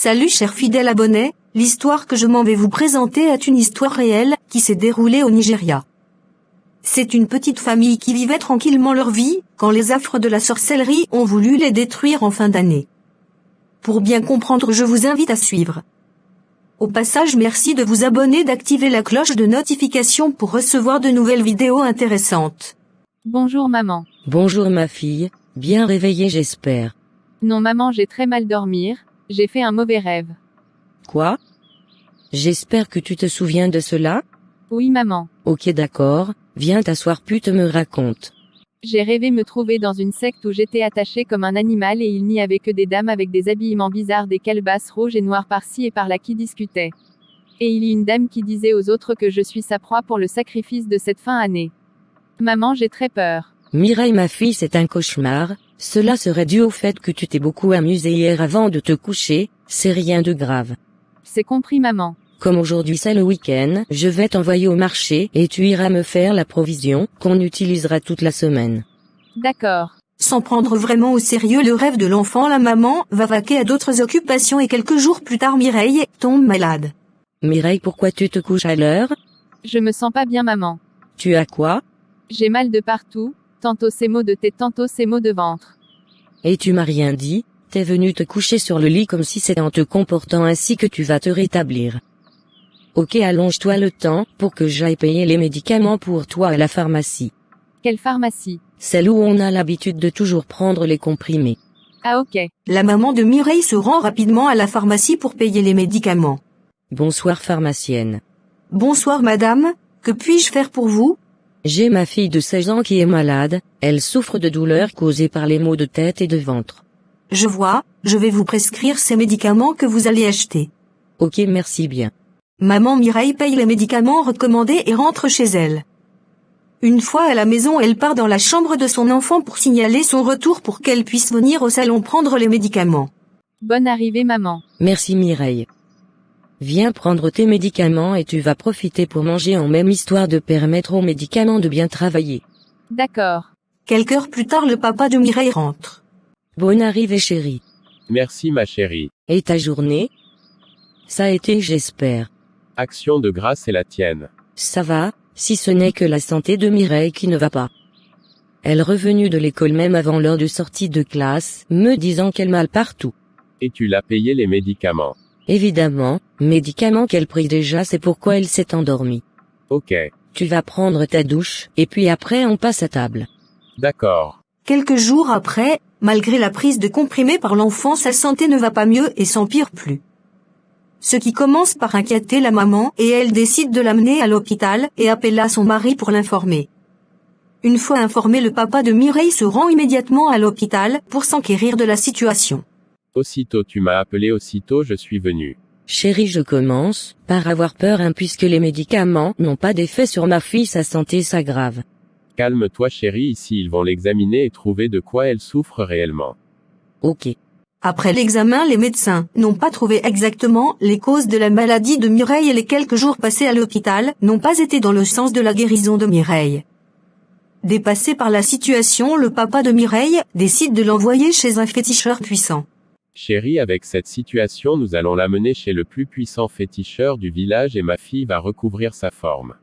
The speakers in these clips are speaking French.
Salut cher fidèle abonné, l'histoire que je m'en vais vous présenter est une histoire réelle qui s'est déroulée au Nigeria. C'est une petite famille qui vivait tranquillement leur vie, quand les affres de la sorcellerie ont voulu les détruire en fin d'année. Pour bien comprendre, je vous invite à suivre. Au passage, merci de vous abonner, d'activer la cloche de notification pour recevoir de nouvelles vidéos intéressantes. Bonjour maman. Bonjour ma fille, bien réveillée j'espère. Non maman, j'ai très mal dormir, j'ai fait un mauvais rêve. Quoi? J'espère que tu te souviens de cela? Oui maman. Ok d'accord, viens t'asseoir puis te me raconte. J'ai rêvé me trouver dans une secte où j'étais attachée comme un animal et il n'y avait que des dames avec des habillements bizarres, des calebasses rouges et noires par-ci et par-là qui discutaient. Et il y a une dame qui disait aux autres que je suis sa proie pour le sacrifice de cette fin d'année. Maman, j'ai très peur. Mireille ma fille, c'est un cauchemar, cela serait dû au fait que tu t'es beaucoup amusée hier avant de te coucher, c'est rien de grave. C'est compris maman. Comme aujourd'hui c'est le week-end, je vais t'envoyer au marché et tu iras me faire la provision qu'on utilisera toute la semaine. D'accord. Sans prendre vraiment au sérieux le rêve de l'enfant, la maman va vaquer à d'autres occupations et quelques jours plus tard Mireille tombe malade. Mireille, pourquoi tu te couches à l'heure? Je me sens pas bien maman. Tu as quoi? J'ai mal de partout, tantôt c'est maux de tête, tantôt c'est maux de ventre. Et tu m'as rien dit, t'es venu te coucher sur le lit comme si c'était en te comportant ainsi que tu vas te rétablir. Ok, allonge-toi le temps pour que j'aille payer les médicaments pour toi à la pharmacie. Quelle pharmacie? Celle où on a l'habitude de toujours prendre les comprimés. Ah ok. La maman de Mireille se rend rapidement à la pharmacie pour payer les médicaments. Bonsoir pharmacienne. Bonsoir madame, que puis-je faire pour vous? J'ai ma fille de 16 ans qui est malade, elle souffre de douleurs causées par les maux de tête et de ventre. Je vois, je vais vous prescrire ces médicaments que vous allez acheter. Ok, merci bien. Maman Mireille paye les médicaments recommandés et rentre chez elle. Une fois à la maison, elle part dans la chambre de son enfant pour signaler son retour pour qu'elle puisse venir au salon prendre les médicaments. Bonne arrivée maman. Merci Mireille. Viens prendre tes médicaments et tu vas profiter pour manger en même histoire de permettre aux médicaments de bien travailler. D'accord. Quelques heures plus tard, le papa de Mireille rentre. Bonne arrivée chérie. Merci ma chérie. Et ta journée? Ça a été j'espère. Action de grâce est la tienne. Ça va, si ce n'est que la santé de Mireille qui ne va pas. Elle est revenue de l'école même avant l'heure de sortie de classe, me disant qu'elle mal partout. Et tu l'as payé les médicaments. Évidemment, médicaments qu'elle prit déjà, c'est pourquoi elle s'est endormie. Ok. Tu vas prendre ta douche, et puis après on passe à table. D'accord. Quelques jours après, malgré la prise de comprimés par l'enfant, sa santé ne va pas mieux et s'empire plus. Ce qui commence par inquiéter la maman et elle décide de l'amener à l'hôpital et appela son mari pour l'informer. Une fois informé, le papa de Mireille se rend immédiatement à l'hôpital pour s'enquérir de la situation. Aussitôt tu m'as appelé, aussitôt je suis venu. Chérie, je commence par avoir peur puisque les médicaments n'ont pas d'effet sur ma fille, sa santé s'aggrave. Calme-toi chérie, ici ils vont l'examiner et trouver de quoi elle souffre réellement. Ok. Après l'examen, les médecins n'ont pas trouvé exactement les causes de la maladie de Mireille et les quelques jours passés à l'hôpital n'ont pas été dans le sens de la guérison de Mireille. Dépassé par la situation, le papa de Mireille décide de l'envoyer chez un féticheur puissant. Chérie, avec cette situation nous allons l'amener chez le plus puissant féticheur du village et ma fille va recouvrir sa forme.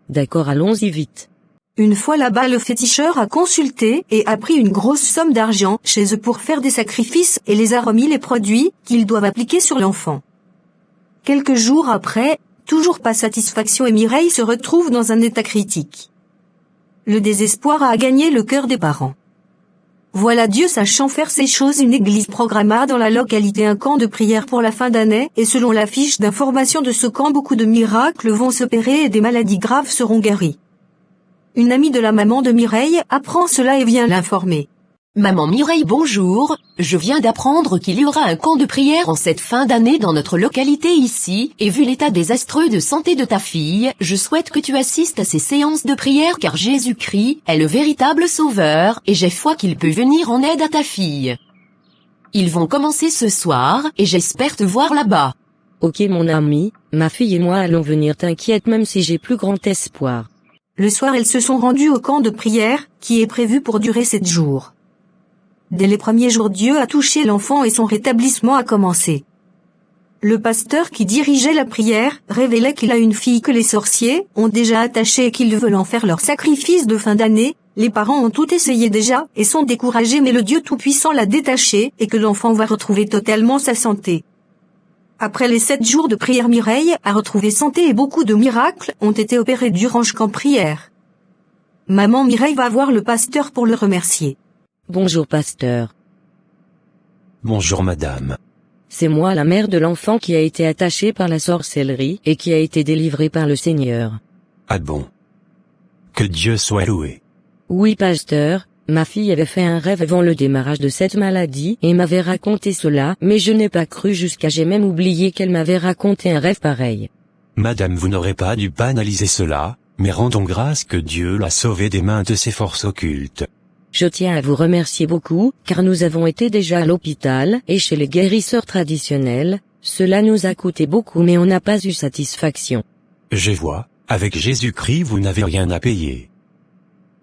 D'accord, allons-y vite. Une fois là-bas, le féticheur a consulté et a pris une grosse somme d'argent chez eux pour faire des sacrifices et les a remis les produits qu'ils doivent appliquer sur l'enfant. Quelques jours après, toujours pas satisfaction et Mireille se retrouve dans un état critique. Le désespoir a gagné le cœur des parents. Voilà, Dieu sachant faire ces choses, une église programma dans la localité un camp de prière pour la fin d'année et selon la fiche d'information de ce camp, beaucoup de miracles vont s'opérer et des maladies graves seront guéries. Une amie de la maman de Mireille apprend cela et vient l'informer. Maman Mireille, bonjour. Je viens d'apprendre qu'il y aura un camp de prière en cette fin d'année dans notre localité ici, et vu l'état désastreux de santé de ta fille, je souhaite que tu assistes à ces séances de prière car Jésus-Christ est le véritable sauveur, et j'ai foi qu'il peut venir en aide à ta fille. Ils vont commencer ce soir, et j'espère te voir là-bas. Ok mon ami, ma fille et moi allons venir, t'inquiète même si j'ai plus grand espoir. Le soir, elles se sont rendues au camp de prière, qui est prévu pour durer 7 jours. Dès les premiers jours, Dieu a touché l'enfant et son rétablissement a commencé. Le pasteur qui dirigeait la prière révélait qu'il a une fille que les sorciers ont déjà attachée et qu'ils veulent en faire leur sacrifice de fin d'année. Les parents ont tout essayé déjà et sont découragés, mais le Dieu Tout-Puissant l'a détachée et que l'enfant va retrouver totalement sa santé. Après les 7 jours de prière, Mireille a retrouvé santé et beaucoup de miracles ont été opérés durant chaque prière. Maman Mireille va voir le pasteur pour le remercier. Bonjour pasteur. Bonjour madame. C'est moi la mère de l'enfant qui a été attachée par la sorcellerie et qui a été délivrée par le Seigneur. Ah bon? Que Dieu soit loué. Oui pasteur, ma fille avait fait un rêve avant le démarrage de cette maladie et m'avait raconté cela, mais je n'ai pas cru jusqu'à j'ai même oublié qu'elle m'avait raconté un rêve pareil. Madame, vous n'aurez pas dû banaliser cela, mais rendons grâce que Dieu l'a sauvée des mains de ses forces occultes. Je tiens à vous remercier beaucoup, car nous avons été déjà à l'hôpital et chez les guérisseurs traditionnels. Cela nous a coûté beaucoup mais on n'a pas eu satisfaction. Je vois, avec Jésus-Christ vous n'avez rien à payer.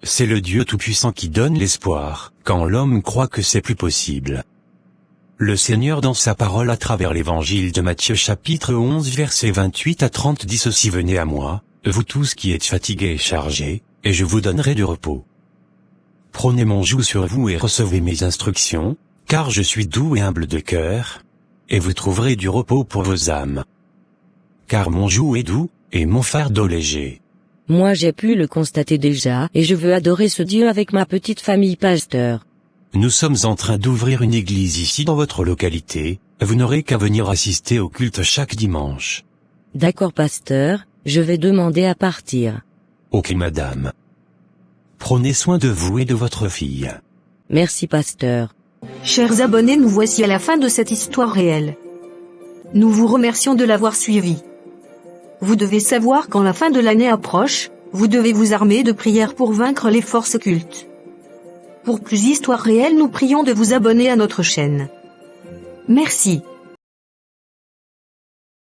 C'est le Dieu Tout-Puissant qui donne l'espoir, quand l'homme croit que c'est plus possible. Le Seigneur dans sa parole à travers l'évangile de Matthieu chapitre 11 versets 28 à 30 dit ceci: venez à moi, vous tous qui êtes fatigués et chargés, et je vous donnerai du repos. Prenez mon joug sur vous et recevez mes instructions, car je suis doux et humble de cœur, et vous trouverez du repos pour vos âmes. Car mon joug est doux, et mon fardeau léger. Moi j'ai pu le constater déjà et je veux adorer ce Dieu avec ma petite famille pasteur. Nous sommes en train d'ouvrir une église ici dans votre localité, vous n'aurez qu'à venir assister au culte chaque dimanche. D'accord pasteur, je vais demander à partir. Ok madame. Prenez soin de vous et de votre fille. Merci pasteur. Chers abonnés, nous voici à la fin de cette histoire réelle. Nous vous remercions de l'avoir suivi. Vous devez savoir quand la fin de l'année approche, vous devez vous armer de prières pour vaincre les forces occultes. Pour plus d'histoires réelles, nous prions de vous abonner à notre chaîne. Merci.